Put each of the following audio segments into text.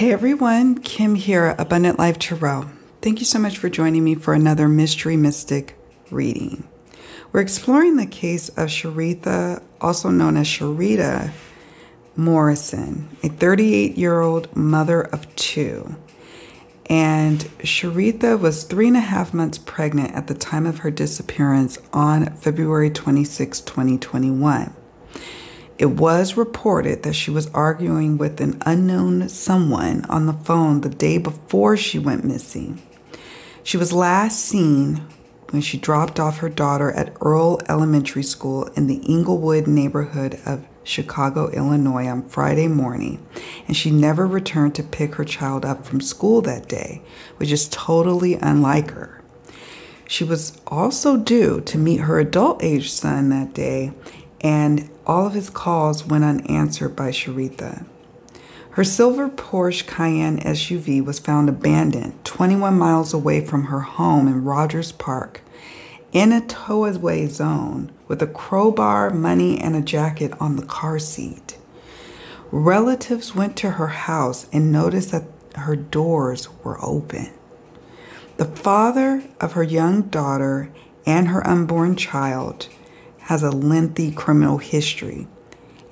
Hey everyone, Kim here, Abundant Life Tarot. Thank you so much for joining me for another Mystery Mystic reading. We're exploring the case of CHERETHA, also known as CHERETHA Morrison, a 38-year-old mother of two. And CHERETHA was 3.5 months pregnant at the time of her disappearance on February 26, 2021. It was reported that she was arguing with an unknown someone on the phone the day before she went missing. She was last seen when she dropped off her daughter at Earle Elementary School in the Englewood neighborhood of Chicago, Illinois on Friday morning, and she never returned to pick her child up from school that day, which is totally unlike her. She was also due to meet her adult-age son that day, and all of his calls went unanswered by CHERETHA. Her silver Porsche Cayenne SUV was found abandoned 21 miles away from her home in Rogers Park in a tow-away zone with a crowbar, money, and a jacket on the car seat. Relatives went to her house and noticed that her doors were open. The father of her young daughter and her unborn child has a lengthy criminal history,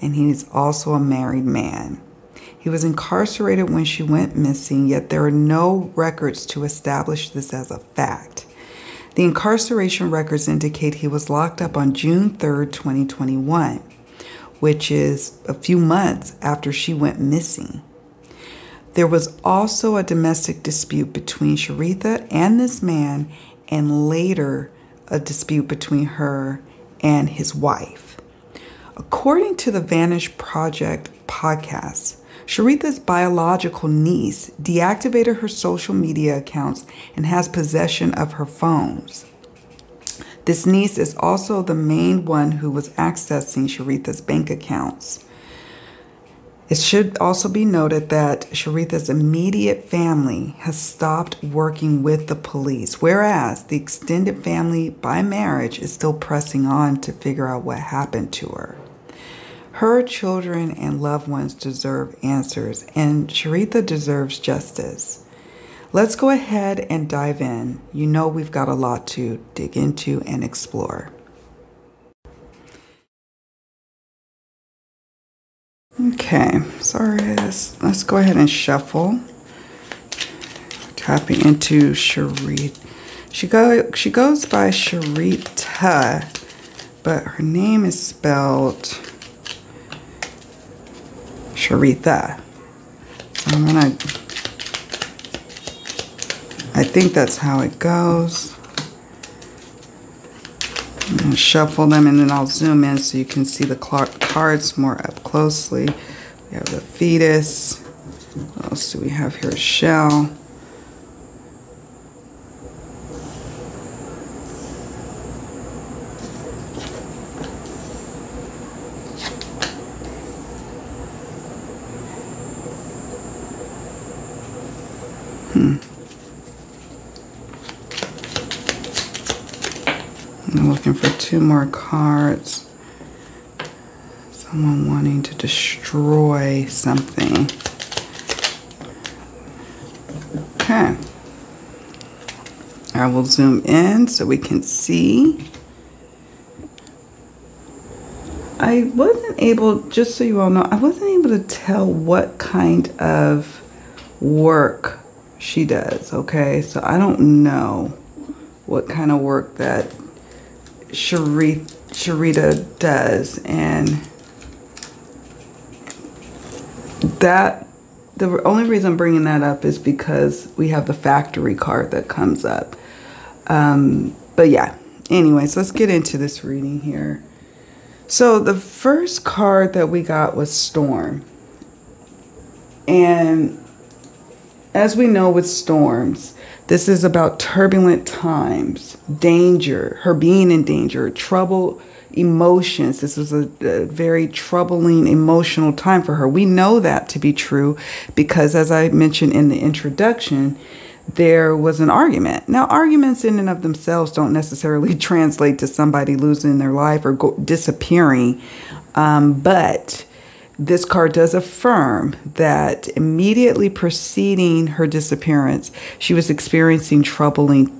and he is also a married man. He was incarcerated when she went missing, yet there are no records to establish this as a fact. The incarceration records indicate he was locked up on June 3rd, 2021, which is a few months after she went missing. There was also a domestic dispute between CHERETHA and this man, and later a dispute between her and his wife. According to the Vanish Project podcast, CHERETHA's biological niece deactivated her social media accounts and has possession of her phones. This niece is also the main one who was accessing CHERETHA's bank accounts. It should also be noted that CHERETHA's immediate family has stopped working with the police, whereas the extended family by marriage is still pressing on to figure out what happened to her. Her children and loved ones deserve answers, and CHERETHA deserves justice. Let's go ahead and dive in. You know we've got a lot to dig into and explore. Okay, sorry, let's go ahead and shuffle. Tapping into CHERETHA. She goes by CHERETHA, but her name is spelled CHERETHA. So I think that's how it goes. I'm going to shuffle them and then I'll zoom in so you can see the cards more up closely. We have the fetus. What else do we have here? Shell. I'm looking for 2 more cards. Someone wanting to destroy something. Okay. I will zoom in so we can see. I wasn't able, just so you all know, I wasn't able to tell what kind of work she does, okay? So I don't know what kind of work that CHERETHA does, and that the only reason I'm bringing that up is because we have the factory card that comes up. But yeah, anyways, let's get into this reading here. So the first card that we got was Storm, and as we know with storms, this is about turbulent times, danger, her being in danger, trouble, emotions. This was a very troubling, emotional time for her. We know that to be true because, as I mentioned in the introduction, there was an argument. Now, arguments in and of themselves don't necessarily translate to somebody losing their life or disappearing, but this card does affirm that immediately preceding her disappearance, she was experiencing troubling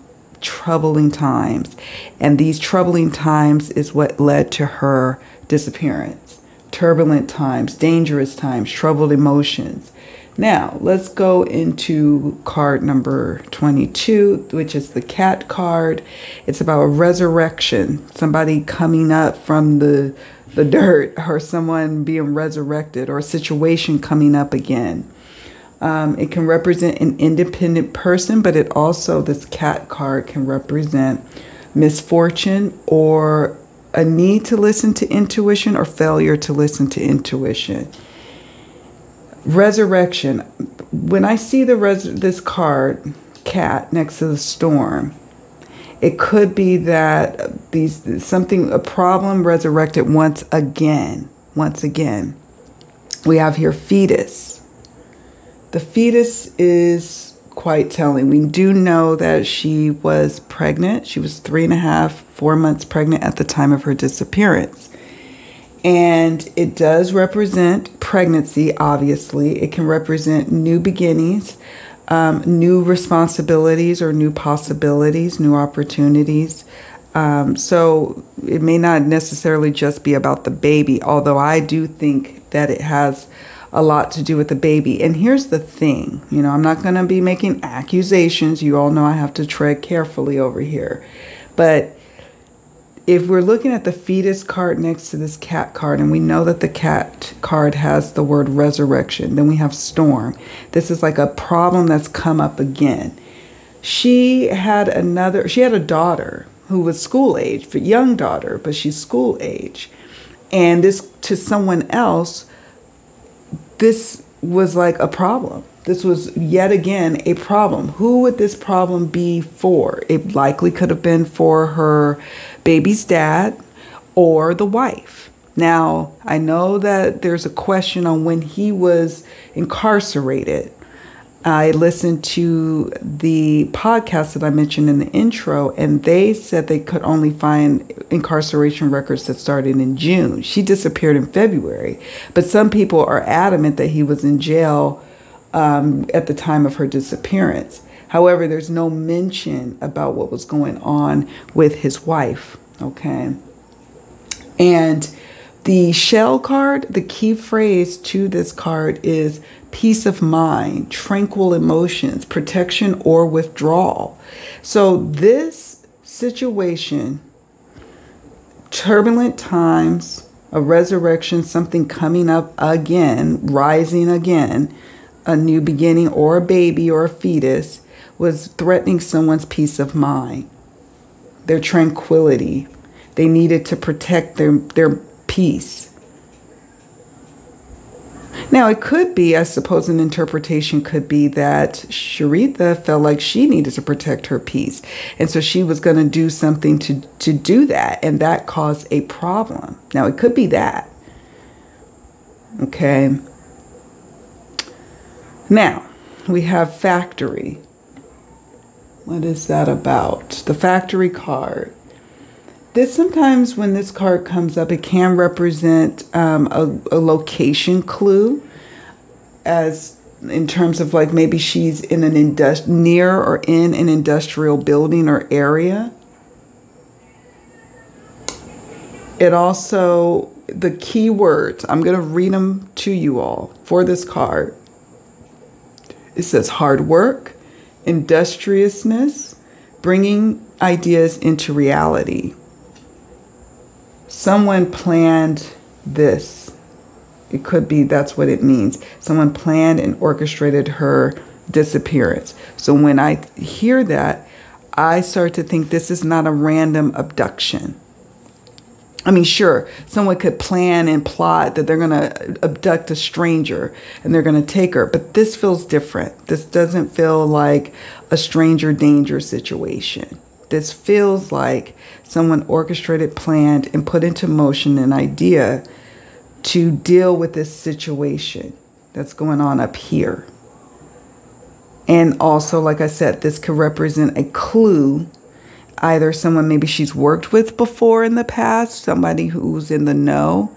times. And these troubling times is what led to her disappearance. Turbulent times, dangerous times, troubled emotions. Now, let's go into card number 22, which is the cat card. It's about a resurrection, somebody coming up from the dirt, or someone being resurrected, or a situation coming up again. It can represent an independent person, but it also, this cat card can represent misfortune or a need to listen to intuition or failure to listen to intuition. Resurrection. When I see this card, cat, next to the storm, it could be that a problem resurrected once again. We have here fetus. The fetus is quite telling. We do know that she was pregnant. She was 3.5, 4 months pregnant at the time of her disappearance. And it does represent pregnancy, obviously. It can represent new beginnings, new responsibilities or new possibilities, new opportunities. So it may not necessarily just be about the baby, although I do think that it has a lot to do with the baby. And here's the thing, I'm not going to be making accusations. You all know I have to tread carefully over here. But if we're looking at the fetus card next to this cat card, and we know that the cat card has the word resurrection, then we have storm. This is like a problem that's come up again. She had a daughter who was school age, a young daughter, but she's school age. And this, to someone else, this was like a problem. This was yet again a problem. Who would this problem be for? It likely could have been for her baby's dad or the wife. Now, I know that there's a question on when he was incarcerated. I listened to the podcast that I mentioned in the intro, and they said they could only find incarceration records that started in June. She disappeared in February, but some people are adamant that he was in jail at the time of her disappearance. However, there's no mention about what was going on with his wife, okay? And the shell card, the key phrase to this card is peace of mind, tranquil emotions, protection or withdrawal. So this situation, turbulent times, a resurrection, something coming up again, rising again, a new beginning or a baby or a fetus, was threatening someone's peace of mind, their tranquility. They needed to protect their peace. Now, it could be, I suppose an interpretation could be that Cheretha felt like she needed to protect her peace. And so she was going to do something to do that. And that caused a problem. Now, it could be that. Okay. Now, we have factory. What is that about? The factory card. This sometimes when this card comes up, it can represent a location clue, as in terms of like maybe she's in an near or in an industrial building or area. It also, the key words, I'm going to read them to you all for this card. It says hard work, industriousness, bringing ideas into reality. Someone planned this. It could be that's what it means. Someone planned and orchestrated her disappearance. So when I hear that, I start to think this is not a random abduction. I mean, sure, someone could plan and plot that they're going to abduct a stranger and they're going to take her. But this feels different. This doesn't feel like a stranger danger situation. This feels like someone orchestrated, planned, and put into motion an idea to deal with this situation that's going on up here. And also, like I said, this could represent a clue. Either someone maybe she's worked with before in the past, somebody who's in the know.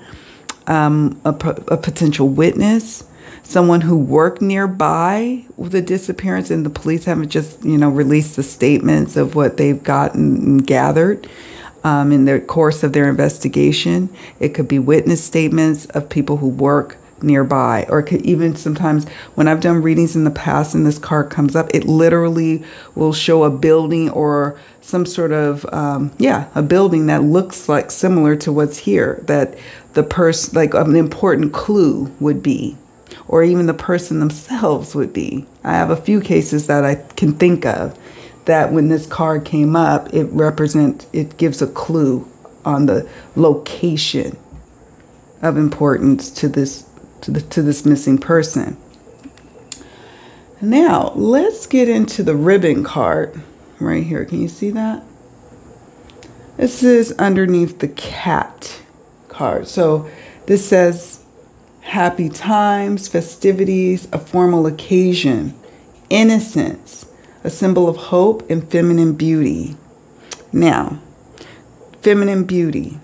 a potential witness, someone who worked nearby with the disappearance, and the police haven't just, released the statements of what they've gotten and gathered in the course of their investigation. It could be witness statements of people who work nearby, or it could even sometimes, when I've done readings in the past and this card comes up, it literally will show a building or some sort of, a building that looks like similar to what's here, that the person, like an important clue would be, or even the person themselves would be. I have a few cases that I can think of that when this card came up, it gives a clue on the location of importance to this missing person. Now, let's get into the ribbon card right here. Can you see that? This is underneath the cat card. So this says happy times, festivities, a formal occasion, innocence, a symbol of hope and feminine beauty. Now, feminine beauty.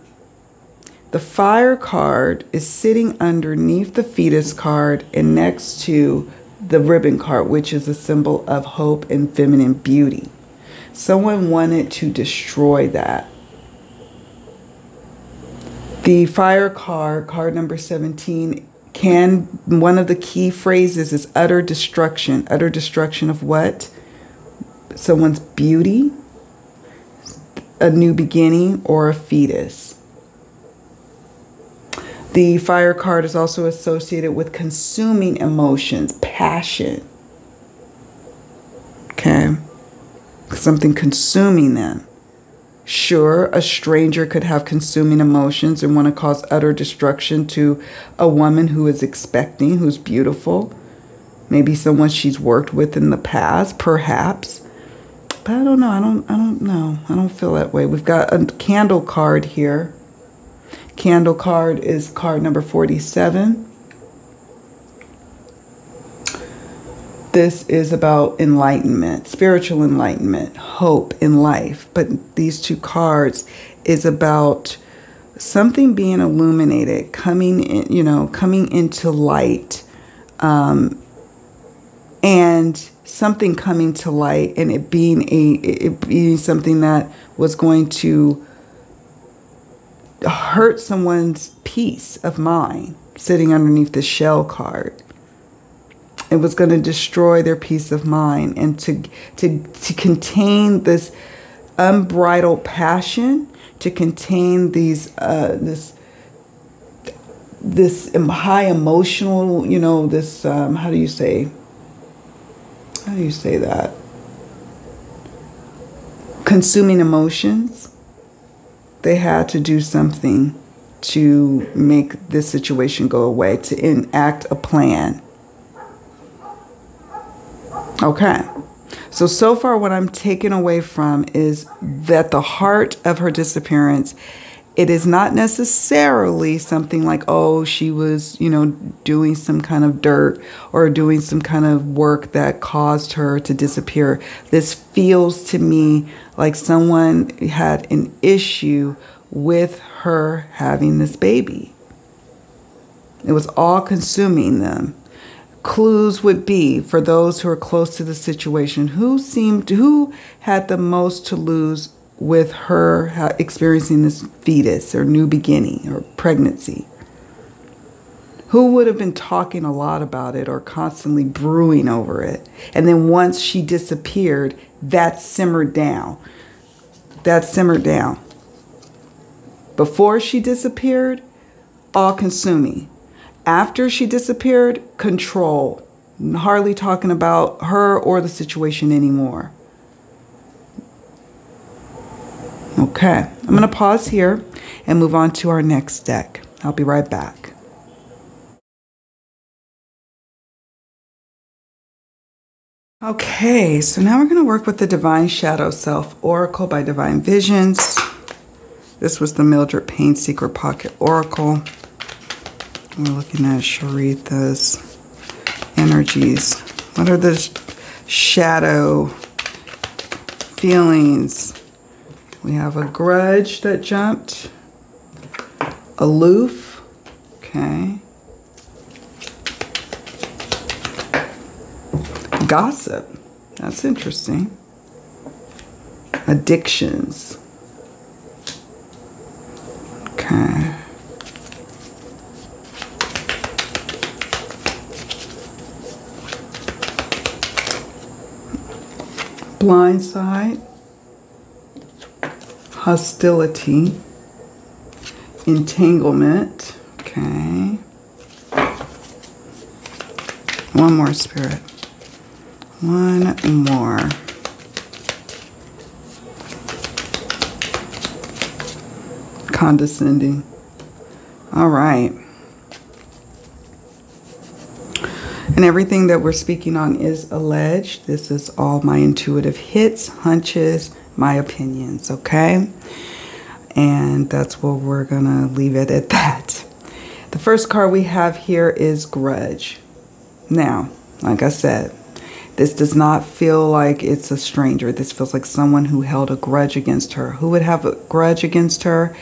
The fire card is sitting underneath the fetus card and next to the ribbon card, which is a symbol of hope and feminine beauty. Someone wanted to destroy that. The fire card, card number 17, one of the key phrases is utter destruction. Utter destruction of what? Someone's beauty, a new beginning, or a fetus. The fire card is also associated with consuming emotions, passion. Okay? Something consuming them. Sure, a stranger could have consuming emotions and want to cause utter destruction to a woman who is expecting, who's beautiful. Maybe someone she's worked with in the past, perhaps. But I don't know. I don't know. I don't feel that way. We've got a candle card here. Candle card is card number 47. This is about enlightenment, spiritual enlightenment, hope in life. But these two cards is about something being illuminated, coming into light, and something coming to light, and it being something that was going to hurt someone's peace of mind, sitting underneath the shell card. It was going to destroy their peace of mind, and to contain this unbridled passion, to contain these this high emotional, this how do you say that? Consuming emotions. They had to do something to make this situation go away, to enact a plan. Okay. So far what I'm taking away from is that the heart of her disappearance, it is not necessarily something like, oh, she was, doing some kind of dirt or doing some kind of work that caused her to disappear. This feels to me like someone had an issue with her having this baby. It was all consuming them. Clues would be, for those who are close to the situation, who had the most to lose with her experiencing this fetus or new beginning or pregnancy. Who would have been talking a lot about it or constantly brewing over it? And then once she disappeared, that simmered down. That simmered down. Before she disappeared, all consuming. After she disappeared, control. Hardly talking about her or the situation anymore. Okay, I'm going to pause here and move on to our next deck. I'll be right back. Okay, so now we're going to work with the Divine Shadow Self Oracle by Divine Visions. This was the Mildred Payne Secret Pocket Oracle. We're looking at Cheretha's energies. What are the shadow feelings? We have a grudge that jumped. Aloof. Okay. Okay. Gossip. That's interesting. Addictions. Okay. Blind side. Hostility. Entanglement. Okay. One more, Spirit. One more. Condescending. All right. And everything that we're speaking on is alleged. This is all my intuitive hits, hunches, my opinions, okay? And that's where we're going to leave it at that. The first card we have here is grudge. Now, like I said, this does not feel like it's a stranger. This feels like someone who held a grudge against her. Who would have a grudge against her?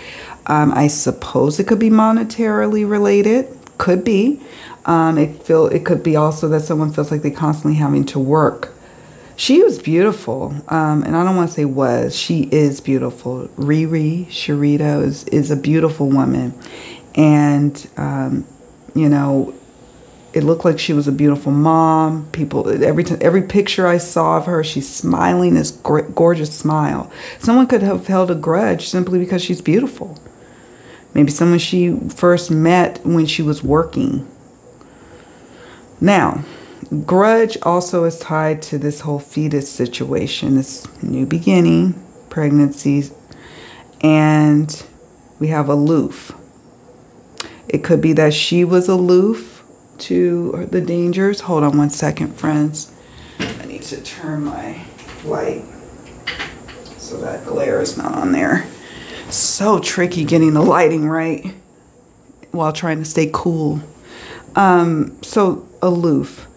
I suppose it could be monetarily related. Could be. It could be also that someone feels like they're constantly having to work. She was beautiful. And I don't want to say was. She is beautiful. CHERETHA is a beautiful woman. And, you know, it looked like she was a beautiful mom. People, every picture I saw of her, she's smiling this gorgeous smile. Someone could have held a grudge simply because she's beautiful. Maybe someone she first met when she was working. Now, grudge also is tied to this whole fetus situation, this new beginning, pregnancies, and we have aloof. It could be that she was aloof to the dangers. Hold on one second, friends. I need to turn my light so that glare is not on there. So tricky getting the lighting right while trying to stay cool. So aloof.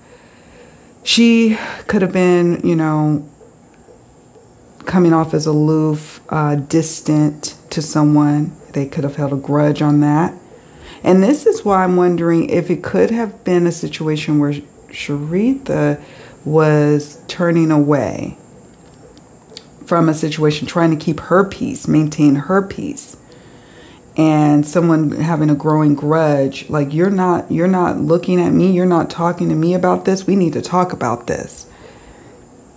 She could have been, you know, coming off as aloof, distant to someone. They could have held a grudge on that. And this is why I'm wondering if it could have been a situation where CHERETHA was turning away from a situation, trying to keep her peace, maintain her peace. And someone having a growing grudge, like you're not looking at me, you're not talking to me about this. We need to talk about this.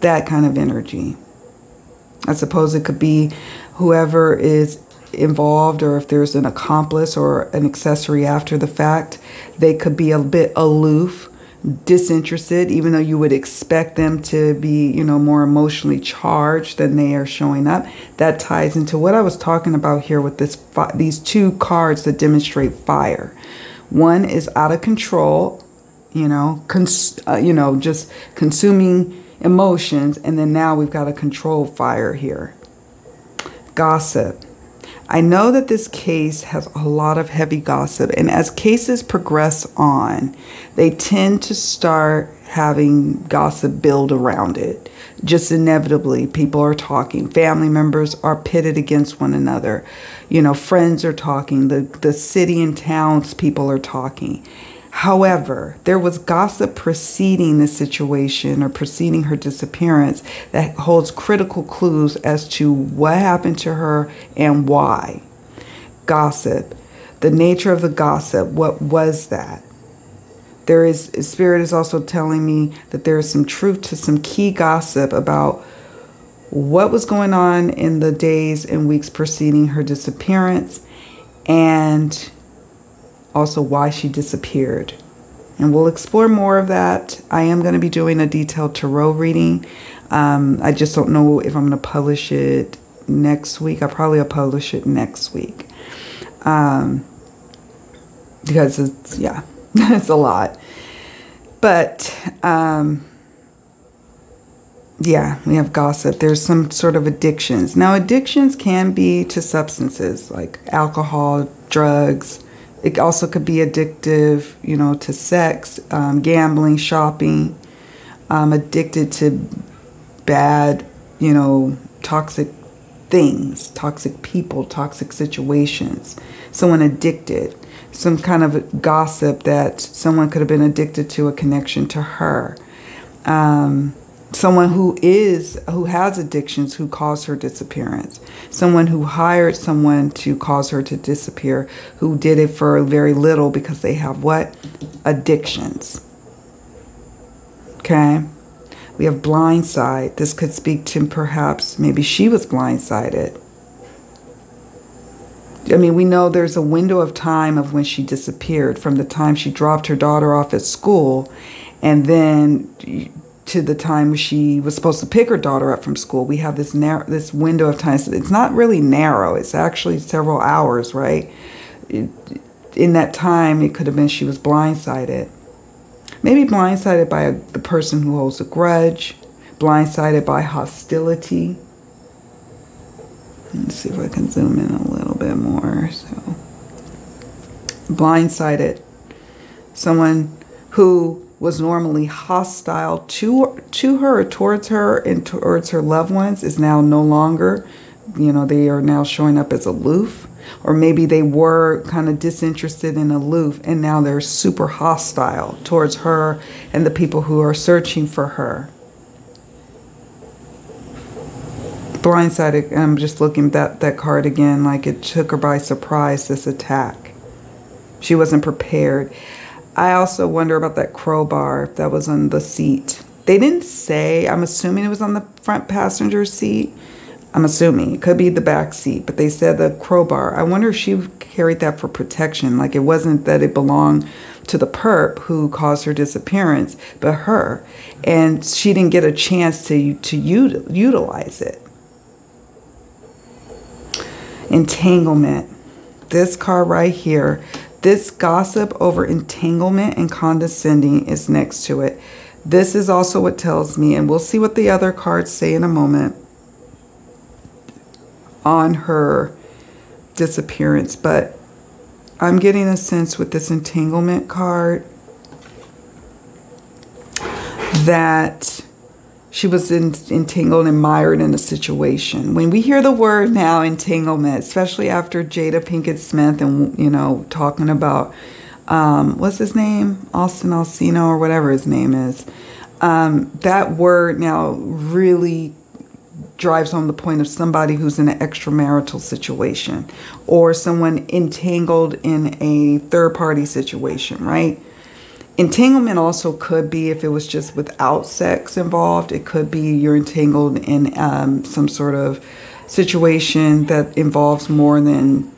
That kind of energy. I suppose it could be whoever is involved, or if there's an accomplice or an accessory after the fact, they could be a bit aloof, disinterested, even though you would expect them to be, you know, more emotionally charged than they are showing up. That ties into what I was talking about here with these two cards that demonstrate fire. One is out of control, you know, just consuming emotions, and then now we've got a controlled fire here. Gossip. I know that this case has a lot of heavy gossip, and as cases progress on, they tend to start having gossip build around it. Just inevitably, people are talking. Family members are pitted against one another. You know, friends are talking. The city and towns people are talking. However, there was gossip preceding this situation or preceding her disappearance that holds critical clues as to what happened to her and why. Gossip. The nature of the gossip. What was that? Spirit is also telling me that there is some truth to some key gossip about what was going on in the days and weeks preceding her disappearance, and also why she disappeared. And we'll explore more of that. I am going to be doing a detailed tarot reading. I just don't know if I'm going to publish it next week. I probably will publish it next week. Because it's, yeah, it's a lot. But, yeah, we have gossip. There's some sort of addictions. Now, addictions can be to substances like alcohol, drugs. It also could be addictive, you know, to sex, gambling, shopping, addicted to bad, you know, toxic things, toxic people, toxic situations, someone addicted, some kind of gossip that someone could have been addicted to, a connection to her. Someone who has addictions who caused her disappearance. Someone who hired someone to cause her to disappear, who did it for very little because they have what? Addictions. Okay? We have blindside. This could speak to perhaps maybe she was blindsided. I mean, we know there's a window of time of when she disappeared, from the time she dropped her daughter off at school and then to the time she was supposed to pick her daughter up from school. We have this window of time. So it's not really narrow. It's actually several hours, right? In that time, it could have been she was blindsided. Maybe blindsided by the person who holds a grudge, blindsided by hostility. Let's see if I can zoom in a little bit more. So, blindsided, someone who was normally hostile to her, towards her, and towards her loved ones is now no longer, they are now showing up as aloof. Or maybe they were kind of disinterested and aloof, and now they're super hostile towards her and the people who are searching for her. Blindsided, I'm just looking at that card again, like it took her by surprise, this attack. She wasn't prepared. I also wonder about that crowbar that was on the seat. They didn't say, I'm assuming it was on the front passenger seat. I'm assuming it could be the back seat, but they said the crowbar. I wonder if she carried that for protection. Like it wasn't that it belonged to the perp who caused her disappearance, but her. And she didn't get a chance to utilize it. Entanglement. This card right here. This gossip over entanglement and condescending is next to it. This is also what tells me, and we'll see what the other cards say in a moment, on her disappearance. But I'm getting a sense with this entanglement card that she was entangled and mired in a situation. When we hear the word now, entanglement, especially after Jada Pinkett Smith and, talking about, what's his name? Austin Alsino or whatever his name is. That word now really drives home the point of somebody who's in an extramarital situation or someone entangled in a third-party situation, right? Entanglement also could be, if it was just without sex involved, it could be you're entangled in some sort of situation that involves more than,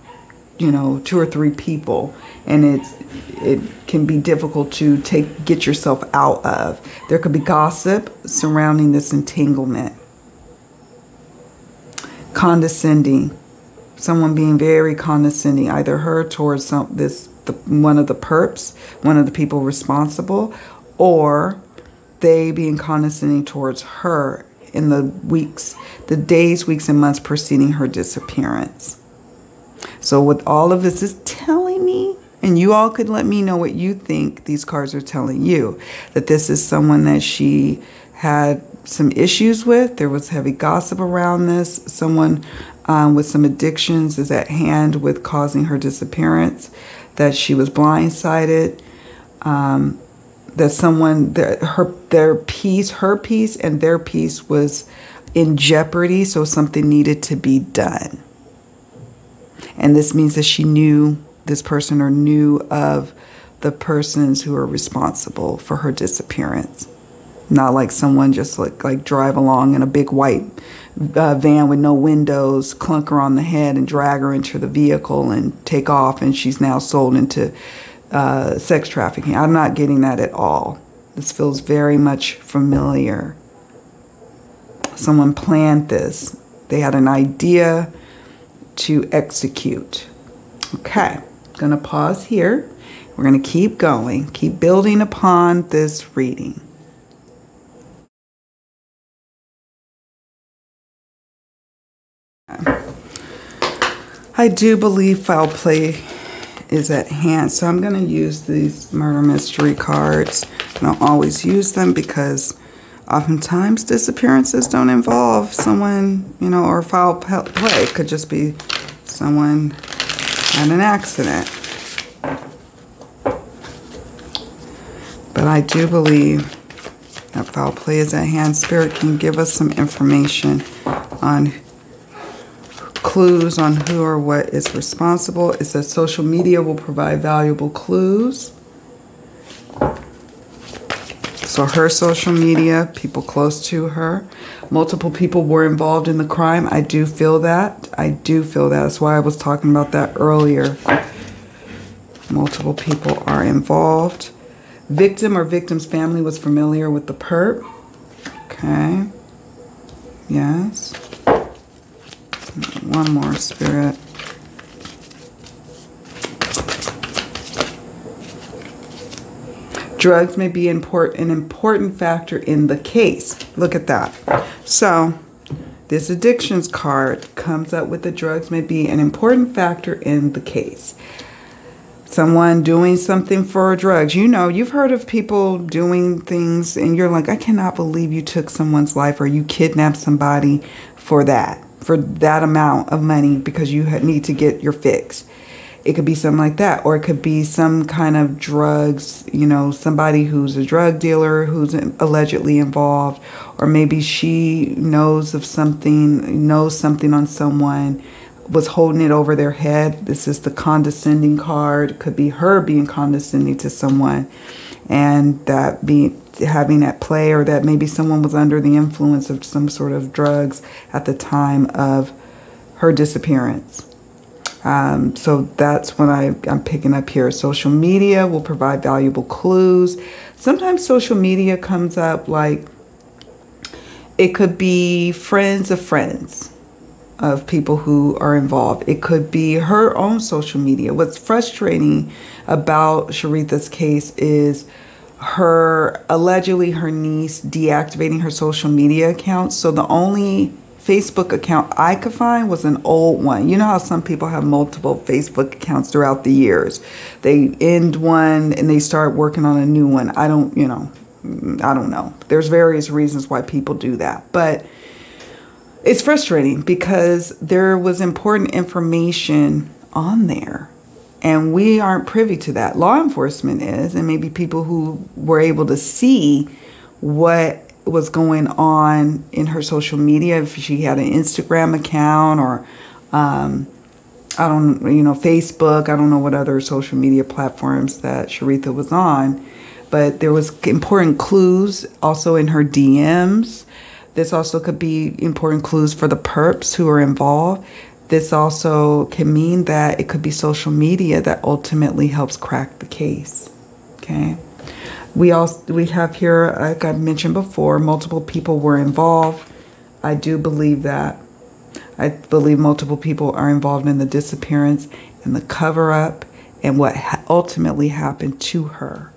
2 or 3 people, and it can be difficult to get yourself out of. There could be gossip surrounding this entanglement. Condescending, someone being very condescending, either her towards one of the perps, one of the people responsible, or they being condescending towards her in the days, weeks, and months preceding her disappearance. So what all of this is telling me, and you all could let me know what you think these cards are telling you, that this is someone that she had some issues with. There was heavy gossip around this. Someone with some addictions is at hand with causing her disappearance. That she was blindsided. That someone, her peace and their peace was in jeopardy. So something needed to be done. And this means that she knew this person or knew of the persons who are responsible for her disappearance. Not like someone just like drive along in a big white van with no windows, clunk her on the head and drag her into the vehicle and take off, and she's now sold into sex trafficking. I'm not getting that at all. This feels very much familiar. Someone planned this. They had an idea to execute. Okay, I'm going to pause here. We're going to keep going, keep building upon this reading. I do believe foul play is at hand, so I'm going to use these murder mystery cards. I don't always use them because Oftentimes, disappearances don't involve someone, you know, or foul play. It could just be someone had an accident. But I do believe that foul play is at hand. Spirit can give us some information on clues on who or what is responsible. It says social media will provide valuable clues. So her social media, people close to her. Multiple people were involved in the crime. I do feel that. I do feel that. That's why I was talking about that earlier. Multiple people are involved. Victim or victim's family was familiar with the perp. Okay. Yes. One more, Spirit. Drugs may be an important factor in the case. Look at that. So, this addictions card comes up with the drugs may be an important factor in the case. Someone doing something for drugs. You know, you've heard of people doing things and you're like, I cannot believe you took someone's life or you kidnapped somebody for that amount of money because you need to get your fix. It could be something like that, or it could be some kind of drugs, you know, somebody who's a drug dealer who's allegedly involved, or maybe she knows something on someone, was holding it over their head. This is the condescending card. It could be her being condescending to someone and that having that play, or that maybe someone was under the influence of some sort of drugs at the time of her disappearance. So that's what I'm picking up here. Social media will provide valuable clues. Sometimes social media comes up like it could be friends of friends of people who are involved. It could be her own social media. What's frustrating about CHERETHA's case is allegedly her niece deactivating her social media accounts. So the only Facebook account I could find was an old one. You know how some people have multiple Facebook accounts throughout the years. They end one and they start working on a new one. I don't know. There's various reasons why people do that. But it's frustrating because there was important information on there and we aren't privy to that. Law enforcement is, and maybe people who were able to see what was going on in her social media, if she had an Instagram account or Facebook. I don't know what other social media platforms that CHERETHA was on, but there was important clues also in her DMs. This also could be important clues for the perps who are involved. This also can mean that it could be social media that ultimately helps crack the case. Okay. We have here, like I mentioned before, multiple people were involved. I do believe that. I believe multiple people are involved in the disappearance and the cover-up and what ultimately happened to her.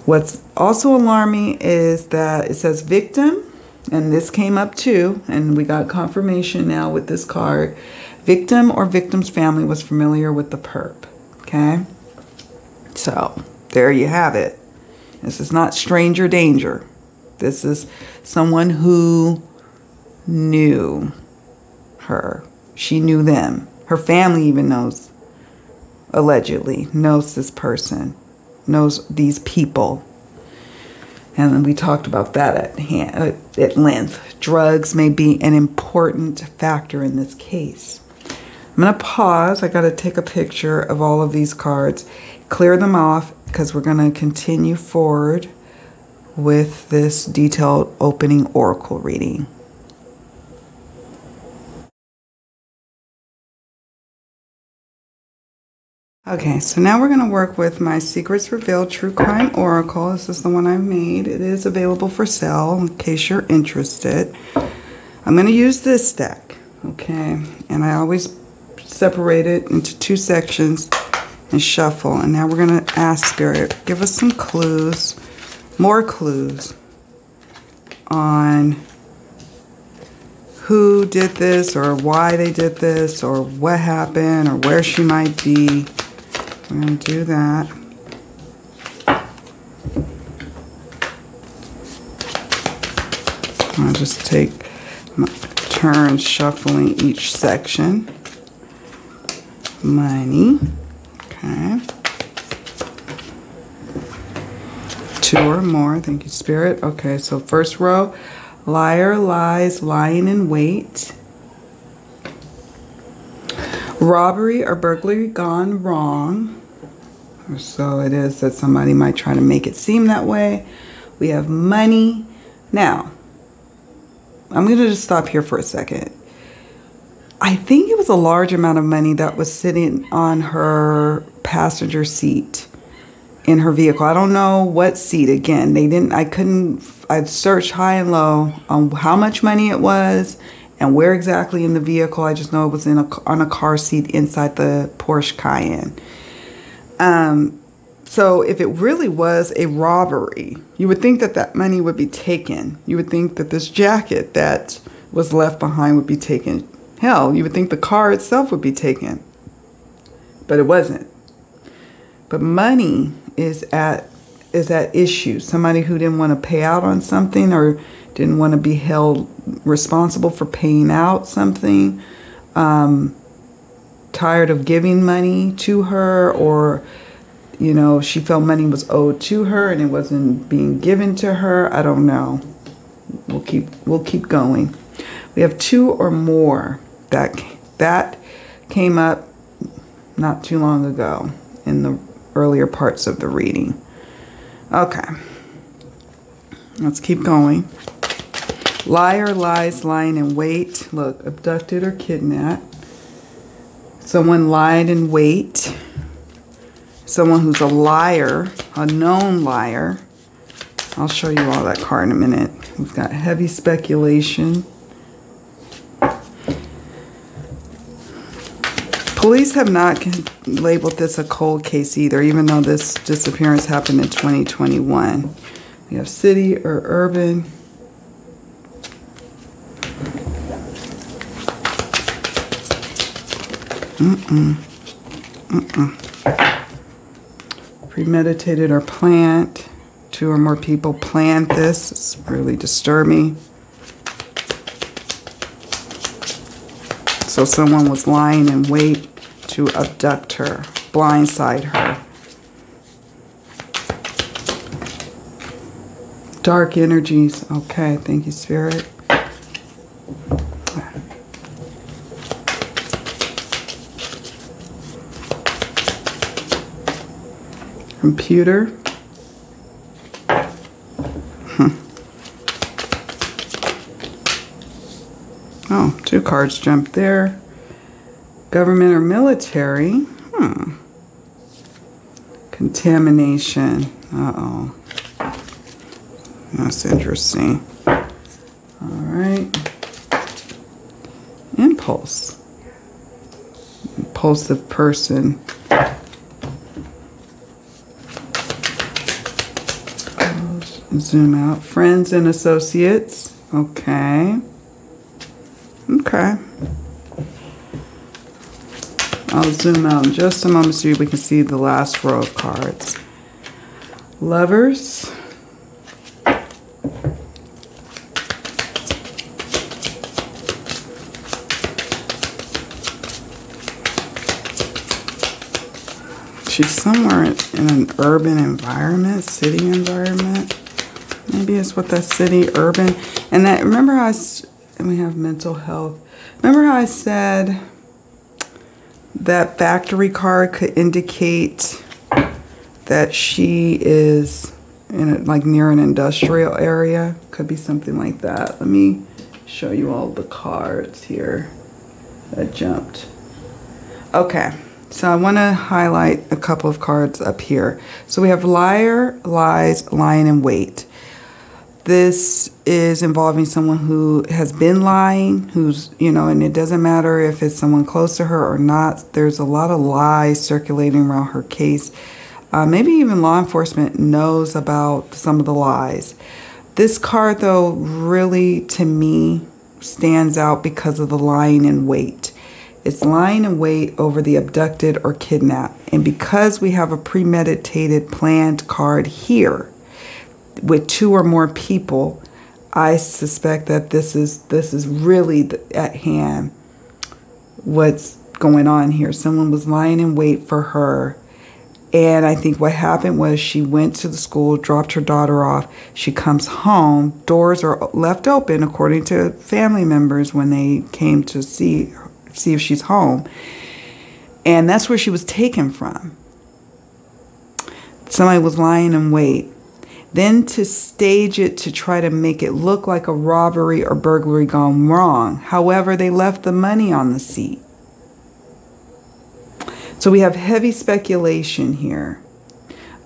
What's also alarming is that it says victim, and this came up too, and we got confirmation now with this card. Victim or victim's family was familiar with the perp. Okay? So there you have it. This is not stranger danger. This is someone who knew her. She knew them. Her family even knows, allegedly, knows this person, knows these people. And we talked about that at length. Drugs may be an important factor in this case. I'm going to pause. I got to take a picture of all of these cards, clear them off, because we're going to continue forward with this detailed opening oracle reading. Okay, so now we're going to work with my Secrets Revealed True Crime Oracle. This is the one I made. It is available for sale in case you're interested. I'm going to use this deck, okay? And I always separate it into two sections and shuffle. And now we're going to ask Spirit, give us some clues, more clues on who did this or why they did this or what happened or where she might be. We're going to do that. I'll just take my turn shuffling each section. Money. Okay. 2 or more. Thank you, Spirit. Okay, so first row, liar, lies, lying in wait. Robbery or burglary gone wrong. Or so it is that somebody might try to make it seem that way. We have money. Now, I'm going to just stop here for a second. I think it was a large amount of money that was sitting on her passenger seat in her vehicle. I don't know what seat. Again, I searched high and low on how much money it was and where exactly in the vehicle. I just know it was on a car seat inside the Porsche Cayenne. So if it really was a robbery, you would think that that money would be taken. You would think that this jacket that was left behind would be taken. Hell, you would think the car itself would be taken. But it wasn't. But money is at issue. Somebody who didn't want to pay out on something or didn't want to be held responsible for paying out something. Tired of giving money to her, or you know, she felt money was owed to her and it wasn't being given to her. I don't know. We'll keep going. We have 2 or more. That came up not too long ago in the earlier parts of the reading. Okay. Let's keep going. Liar, lies, lying in wait. Look, abducted or kidnapped. Someone lied in wait. Someone who's a liar, a known liar. I'll show you all that card in a minute. We've got heavy speculation. Police have not labeled this a cold case either, even though this disappearance happened in 2021. We have city or urban. Premeditated or planned. 2 or more people planned this. It's really disturbing. So someone was lying in wait to abduct her, blindside her. Dark energies. Okay, thank you, Spirit. Computer. Oh, 2 cards jumped there. Government or military. Contamination. Uh-oh. That's interesting. All right. Impulse. Impulsive person. Zoom out. Friends and associates. Okay. Okay. I'll zoom out in just a moment so we can see the last row of cards. Lovers. She's somewhere in an urban environment, city environment. Maybe it's with that city, urban. And that, remember how and we have mental health. Remember how I said that factory card could indicate that she is in like near an industrial area? Could be something like that. Let me show you all the cards here that jumped. Okay. So I want to highlight a couple of cards up here. So we have liar, lies, lying in wait. This is involving someone who has been lying, who's, you know, and it doesn't matter if it's someone close to her or not. There's a lot of lies circulating around her case. Maybe even law enforcement knows about some of the lies. This card, though, really, to me, stands out because of the lying in wait. It's lying in wait over the abducted or kidnapped. And because we have a premeditated, planned card here with 2 or more people, I suspect that this is really at hand what's going on here. Someone was lying in wait for her. And I think what happened was she went to the school, dropped her daughter off. She comes home. Doors are left open, according to family members, when they came to see if she's home. And that's where she was taken from. Somebody was lying in wait. Then to stage it to try to make it look like a robbery or burglary gone wrong. However, they left the money on the seat. So we have heavy speculation here.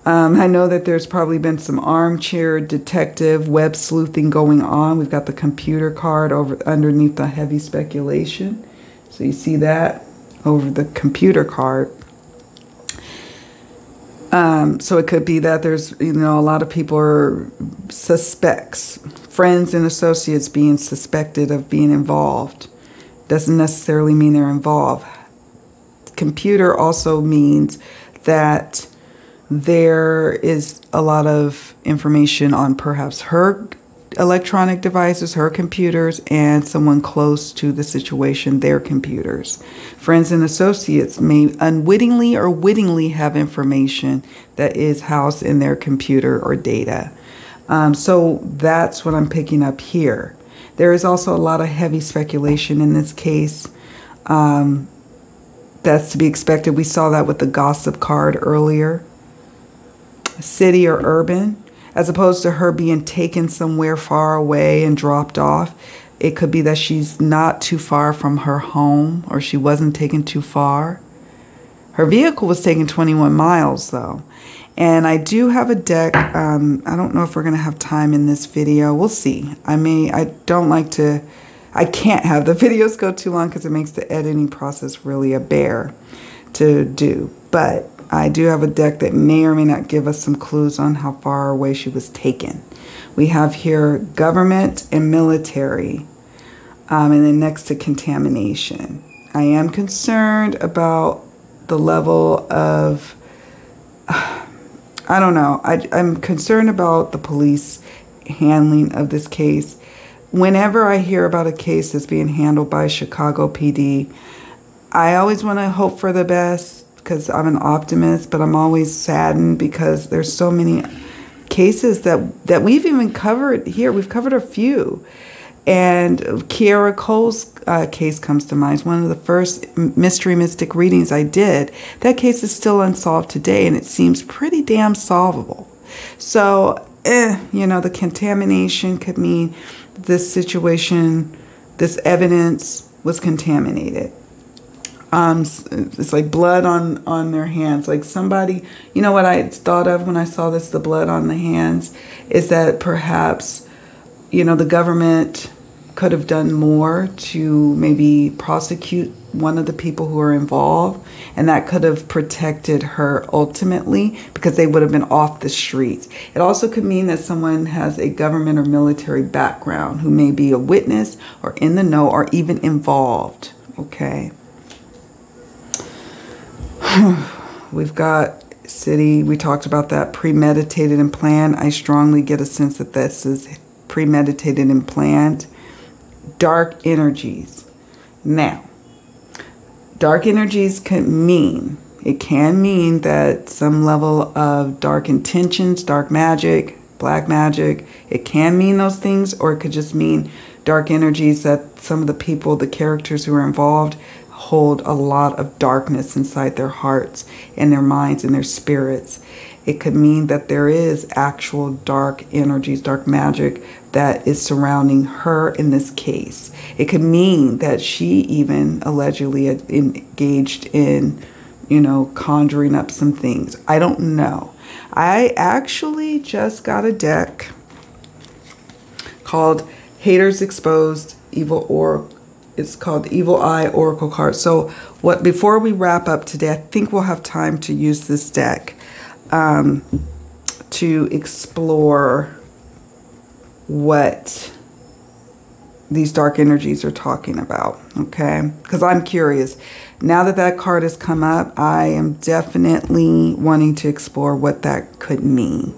I know that there's probably been some armchair detective web sleuthing going on. We've got the computer card over underneath the heavy speculation. So you see that over the computer card. So it could be that there's, a lot of people are suspects, friends and associates being suspected of being involved. Doesn't necessarily mean they're involved. Computer also means that there is a lot of information on perhaps her electronic devices, her computers, and someone close to the situation, their computers. Friends and associates may unwittingly or wittingly have information that is housed in their computer or data. So that's what I'm picking up here. There is also a lot of heavy speculation in this case. That's to be expected. We saw that with the gossip card earlier. City or urban, as opposed to her being taken somewhere far away and dropped off. It could be that she's not too far from her home, or she wasn't taken too far. Her vehicle was taken 21 miles, though. And I do have a deck. I don't know if we're going to have time in this video. We'll see. I can't have the videos go too long because it makes the editing process really a bear to do. But I do have a deck that may or may not give us some clues on how far away she was taken. We have here government and military, and then next to contamination. I am concerned about the level of, I don't know. I'm concerned about the police handling of this case. Whenever I hear about a case that's being handled by Chicago PD, I always want to hope for the best because I'm an optimist, but I'm always saddened because there's so many cases that we've even covered here. We've covered a few. And Kiara Cole's case comes to mind. It's one of the first Mystery Mystic readings I did. That case is still unsolved today, and it seems pretty damn solvable. So, the contamination could mean this situation, this evidence was contaminated. It's like blood on their hands. Like somebody, what I thought of when I saw this, the blood on the hands, is that perhaps, the government could have done more to maybe prosecute one of the people who are involved, and that could have protected her ultimately because they would have been off the streets. It also could mean that someone has a government or military background who may be a witness or in the know or even involved. Okay. We've got city. We talked about that. Premeditated and planned. I strongly get a sense that this is premeditated and planned. Dark energies. Now, dark energies can mean that some level of dark intentions, dark magic, black magic. It can mean those things, or it could just mean dark energies that some of the people, the characters who are involved, hold a lot of darkness inside their hearts and their minds and their spirits. It could mean that there is actual dark energies, dark magic that is surrounding her in this case. It could mean that she even allegedly engaged in, conjuring up some things. I don't know. I actually just got a deck called Haters Exposed Evil Oracle. It's called Evil Eye Oracle Card. So before we wrap up today, I think we'll have time to use this deck to explore what these dark energies are talking about, okay? Because I'm curious. Now that card has come up, I am definitely wanting to explore what that could mean.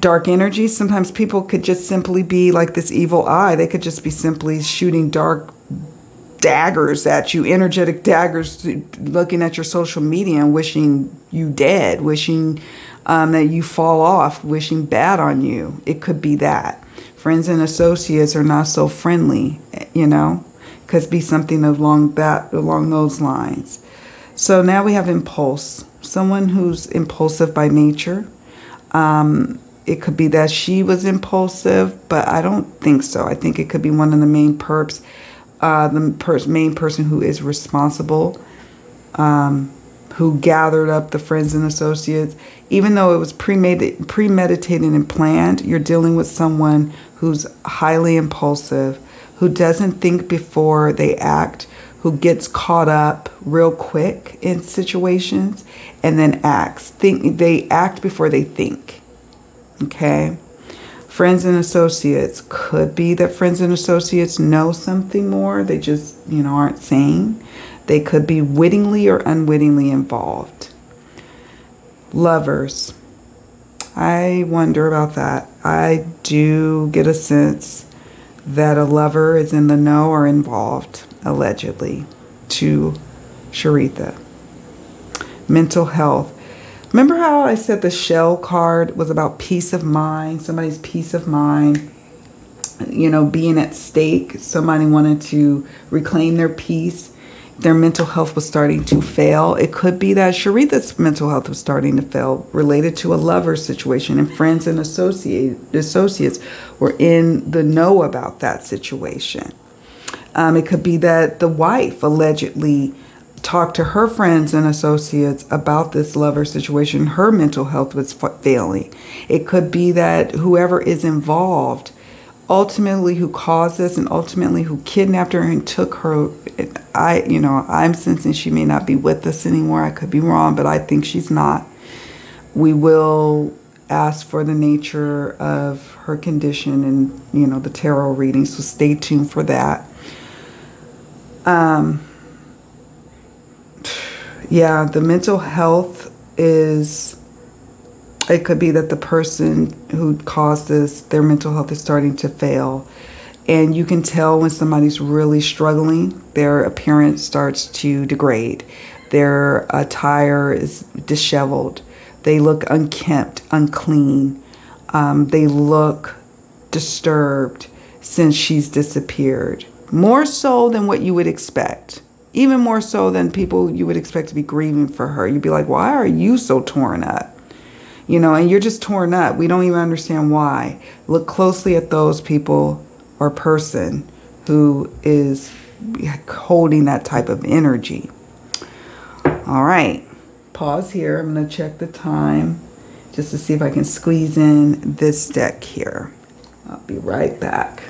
Dark energy, sometimes people could just simply be like this evil eye. They could just be simply shooting dark daggers at you, energetic daggers, looking at your social media and wishing you dead, wishing that you fall off, wishing bad on you. It could be that. Friends and associates are not so friendly, you know. Could be something along those lines. So now we have impulse. Someone who's impulsive by nature. It could be that she was impulsive, but I don't think so. I think it could be one of the main perps, main person who is responsible, who gathered up the friends and associates. Even though it was premeditated and planned, you're dealing with someone who's highly impulsive, who doesn't think before they act, who gets caught up real quick in situations and then acts. They act before they think. Okay? Friends and associates. Could be that friends and associates know something more. They just, aren't saying. They could be wittingly or unwittingly involved. Lovers. I wonder about that. I do get a sense that a lover is in the know or involved, allegedly, to CHERETHA. Mental health. Remember how I said the shell card was about peace of mind, somebody's peace of mind, being at stake. Somebody wanted to reclaim their peace. Their mental health was starting to fail. It could be that CHERETHA's mental health was starting to fail related to a lover situation, and friends and associates were in the know about that situation. It could be that the wife allegedly talked to her friends and associates about this lover situation. Her mental health was failing. It could be that whoever is involved, ultimately who caused this and ultimately who kidnapped her and took her, I'm sensing she may not be with us anymore. I could be wrong, but I think she's not. We will ask for the nature of her condition and, the tarot reading, so stay tuned for that. Yeah, the mental health is, it could be that the person who caused this, their mental health is starting to fail. And you can tell when somebody's really struggling, their appearance starts to degrade. Their attire is disheveled. They look unkempt, unclean. They look disturbed since she's disappeared. More so than what you would expect. Even more so than people you would expect to be grieving for her. You'd be like, why are you so torn up? And you're just torn up. We don't even understand why. Look closely at those people or person who is holding that type of energy. All right. Pause here. I'm going to check the time just to see if I can squeeze in this deck here. I'll be right back.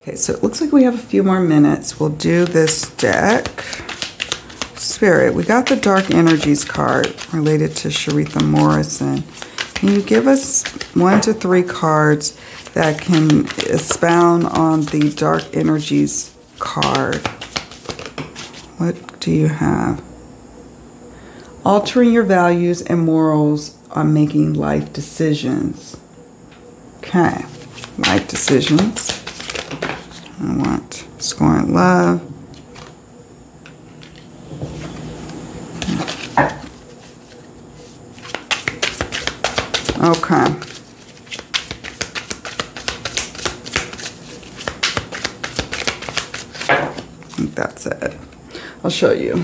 Okay, so it looks like we have a few more minutes. We'll do this deck. Spirit, we got the Dark Energies card related to CHERETHA Morrison. Can you give us 1 to 3 cards that can expound on the Dark Energies card? What do you have? Altering your values and morals on making life decisions. Okay, life decisions. I want scoring love. Okay. I think that's it. I'll show you.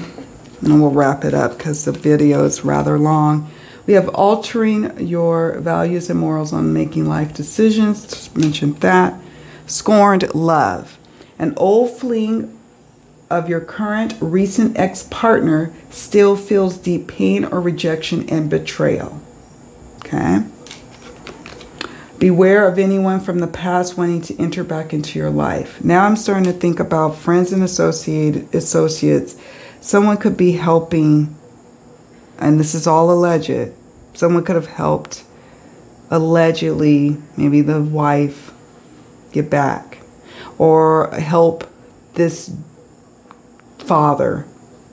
And we'll wrap it up because the video is rather long. We have altering your values and morals on making life decisions. Just mentioned that. Scorned love. An old fling of your current recent ex-partner still feels deep pain or rejection and betrayal. Okay. Beware of anyone from the past wanting to enter back into your life. Now I'm starting to think about friends and associates. Someone could be helping, and this is all alleged. Someone could have helped, allegedly, maybe the wife, get back, or help this father,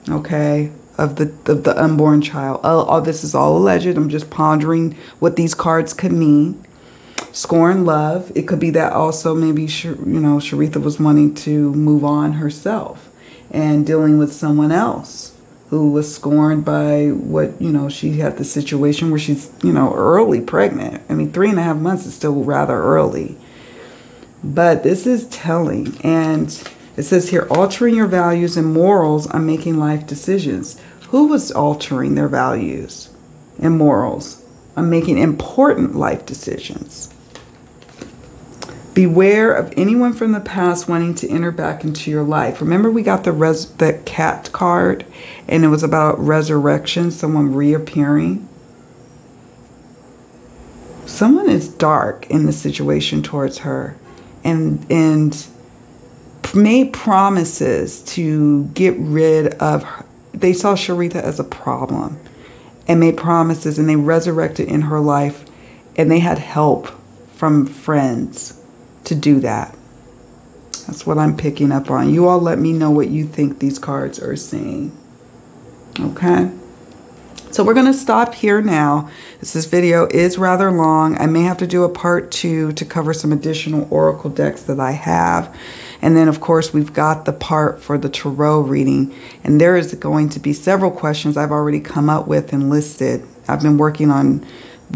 okay, of the unborn child. All this is all alleged. I'm just pondering what these cards could mean. Scorn love. It could be that also maybe, Cheretha was wanting to move on herself and dealing with someone else who was scorned by what, she had the situation where she's, early pregnant. I mean, 3.5 months is still rather early. But this is telling. And it says here, altering your values and morals on making life decisions. Who was altering their values and morals on making important life decisions? Beware of anyone from the past wanting to enter back into your life. Remember, we got the cat card, and it was about resurrection, someone reappearing. Someone is dark in the situation towards her, and made promises to get rid of her. They saw Cheretha as a problem and made promises, and they resurrected in her life, and they had help from friends to do that. That's what I'm picking up on. You all let me know what you think these cards are saying. Okay? So we're going to stop here now. This video is rather long. I may have to do a part 2 to cover some additional oracle decks that I have. And then, of course, we've got the part for the tarot reading. And there is going to be several questions I've already come up with and listed. I've been working on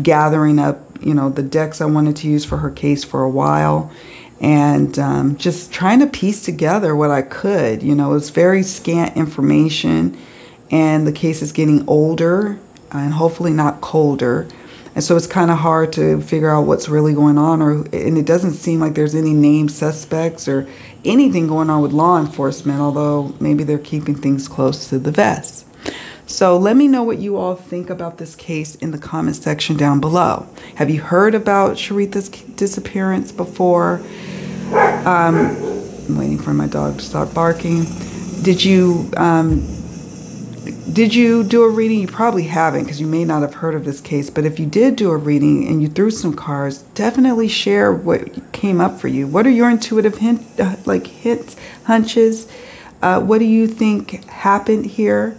gathering up the decks I wanted to use for her case for a while, and just trying to piece together what I could. It's very scant information, and the case is getting older and hopefully not colder. And so it's kind of hard to figure out what's really going on, and it doesn't seem like there's any named suspects or anything going on with law enforcement, although maybe they're keeping things close to the vest. So let me know what you all think about this case in the comment section down below. Have you heard about Cheretha's disappearance before? I'm waiting for my dog to stop barking. Did you do a reading? You probably haven't, because you may not have heard of this case. But if you did do a reading and you threw some cards, definitely share what came up for you. What are your intuitive hints, hunches? What do you think happened here?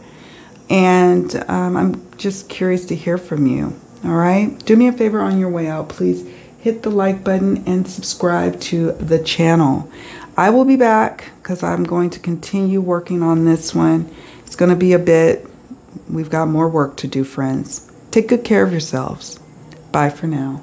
And I'm just curious to hear from you. All right? Do me a favor on your way out. Please hit the like button and subscribe to the channel. I will be back because I'm going to continue working on this one. It's going to be a bit. We've got more work to do, friends. Take good care of yourselves. Bye for now.